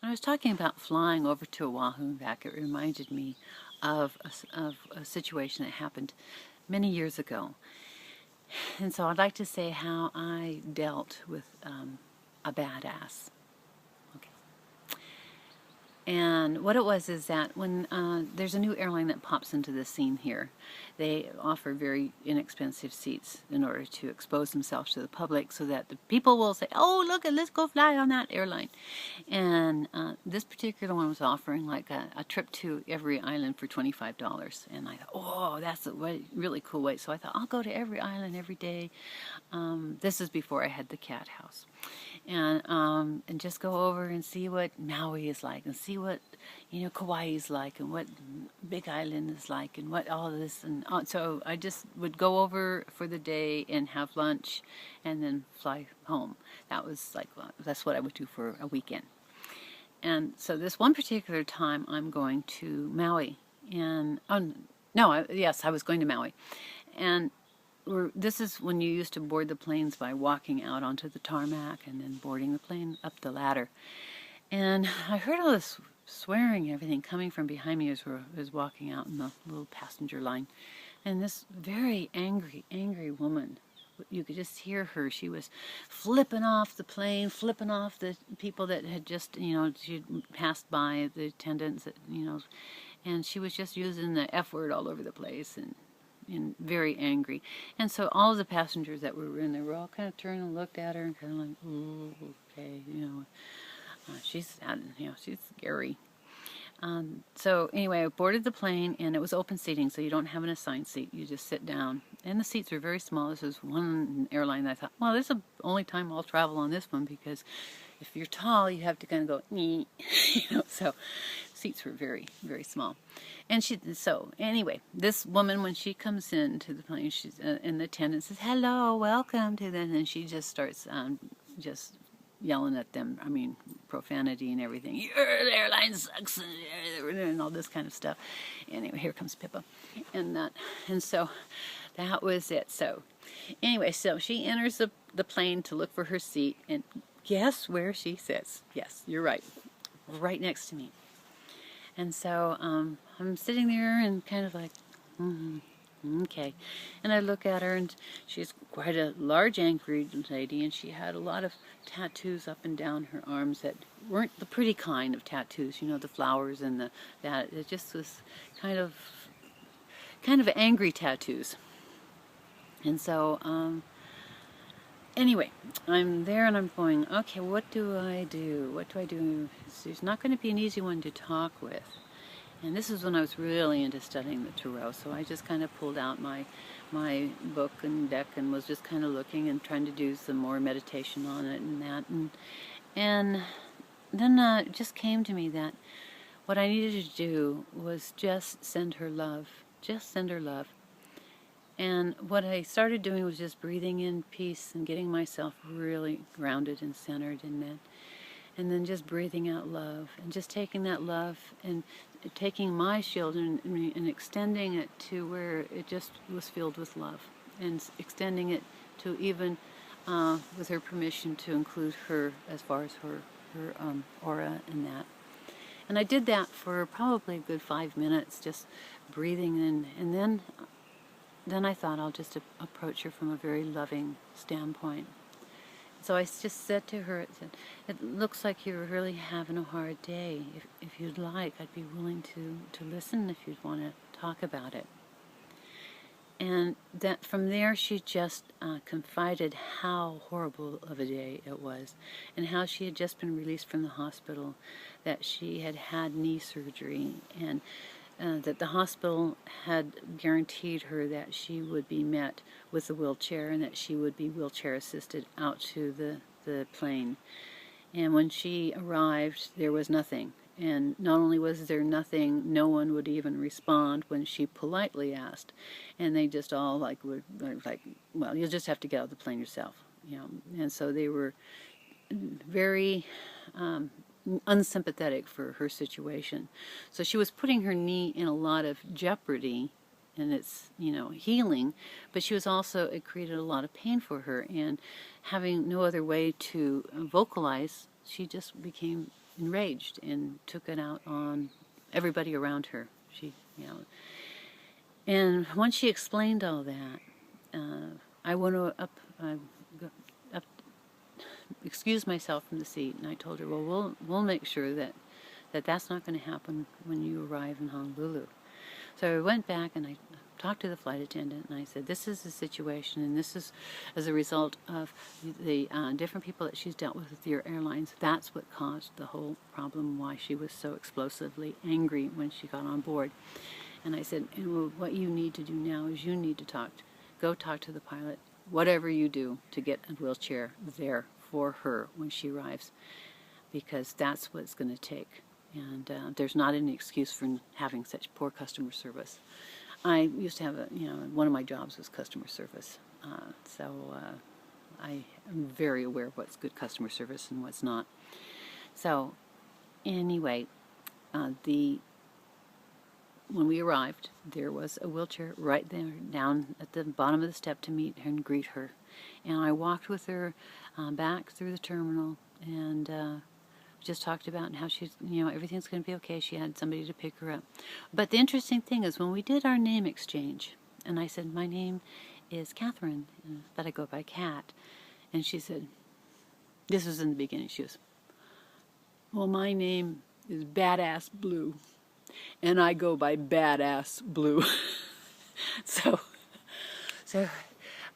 When I was talking about flying over to Oahu and back, it reminded me of a situation that happened many years ago. And so I'd like to say how I dealt with a badass. Okay. And what it was is that when there's a new airline that pops into the scene here, they offer very inexpensive seats in order to expose themselves to the public so that the people will say, oh, look, let's go fly on that airline. And this particular one was offering like a trip to every island for $25. And I thought, oh, that's a really cool way. So I thought, I'll go to every island every day. This is before I had the cat house. And just go over and see what Maui is like, and see what Kauai is like, and what Big Island is like, and what all this. And so I just would go over for the day and have lunch, and then fly home. That was like that's what I would do for a weekend. And so this one particular time, I'm going to Maui, and yes, I was going to Maui, and this is when you used to board the planes by walking out onto the tarmac and then boarding the plane up the ladder. And I heard all this swearing and everything coming from behind me as I was walking out in the little passenger line. And this very angry, angry woman, you could just hear her. She was flipping off the plane, flipping off the people that had just, she'd passed by, the attendants, and she was just using the F word all over the place, and very angry. And so all of the passengers that were in there were all kind of turned and looked at her and kind of like, ooh, okay, she's scary. So anyway, I boarded the plane, and it was open seating, so you don't have an assigned seat. You just sit down. And the seats were very small. This was one airline that I thought, well, this is the only time I'll travel on this one, because if you're tall, you have to kind of go, so seats were very, very small. And so anyway, this woman, when she comes into the plane, she's and the attendant says, hello, welcome to them, and she just starts just yelling at them. I mean, profanity and everything. Your airline sucks, and all this kind of stuff. Anyway, here comes Pippa, and so that was it. So anyway, so she enters the plane to look for her seat, and guess where she sits? Yes, you're right, right next to me. And so I'm sitting there and kind of like, okay. And I look at her, and she's quite a large, angry lady, and she had a lot of tattoos up and down her arms that weren't the pretty kind of tattoos, the flowers and that. It just was kind of angry tattoos. And so anyway, I'm there, and I'm going, okay, what do I do? What do I do? She's not going to be an easy one to talk with. And this is when I was really into studying the Tarot, so I just kind of pulled out my book and deck and was just kind of looking and trying to do some more meditation on it and that. And then it just came to me that what I needed to do was just send her love. Just send her love. And what I started doing was just breathing in peace and getting myself really grounded and centered in that. And then just breathing out love, and just taking that love and taking my shield and extending it to where it just was filled with love, and extending it to even, with her permission, to include her as far as her aura and that. And I did that for probably a good 5 minutes, just breathing in, and then I thought I'll just approach her from a very loving standpoint. So I just said to her, it looks like you're really having a hard day. If you'd like, I'd be willing to listen if you'd want to talk about it. And that from there, she just confided how horrible of a day it was, and how she had just been released from the hospital, that she had had knee surgery, and that the hospital had guaranteed her that she would be met with a wheelchair, and that she would be wheelchair assisted out to the plane. And when she arrived, there was nothing. And not only was there nothing, no one would even respond when she politely asked. And they just all were like, well, you'll just have to get out of the plane yourself. And so they were very unsympathetic for her situation. So she was putting her knee in a lot of jeopardy in its healing, but she was also, it created a lot of pain for her, and having no other way to vocalize, she just became enraged and took it out on everybody around her. She, you know, and once she explained all that, I went up, excused myself from the seat, and I told her, well, we'll make sure that's not going to happen when you arrive in Honolulu. So I went back and I talked to the flight attendant, and I said, this is the situation, and this is as a result of the different people that she's dealt with your airlines. That's what caused the whole problem, why she was so explosively angry when she got on board. And I said, and what you need to do now is you need to go talk to the pilot, whatever you do, to get a wheelchair there for her when she arrives, because that's what it's going to take. And there's not any excuse for having such poor customer service. I used to have one of my jobs was customer service, so I am very aware of what's good customer service and what's not. So anyway, when we arrived, there was a wheelchair right there down at the bottom of the step to meet her and greet her. And I walked with her back through the terminal, and just talked about how she's, everything's going to be okay. She had somebody to pick her up. But the interesting thing is when we did our name exchange, and I said, my name is Catherine, but I go by Cat. And she said, this was in the beginning, she goes, well, my name is Badass Blue, and I go by Badass Blue. So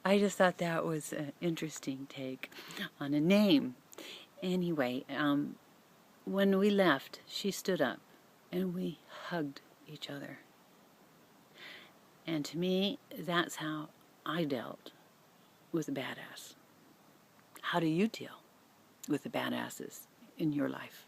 I just thought that was an interesting take on a name. Anyway, when we left, she stood up and we hugged each other. And to me, that's how I dealt with a badass. How do you deal with the badasses in your life?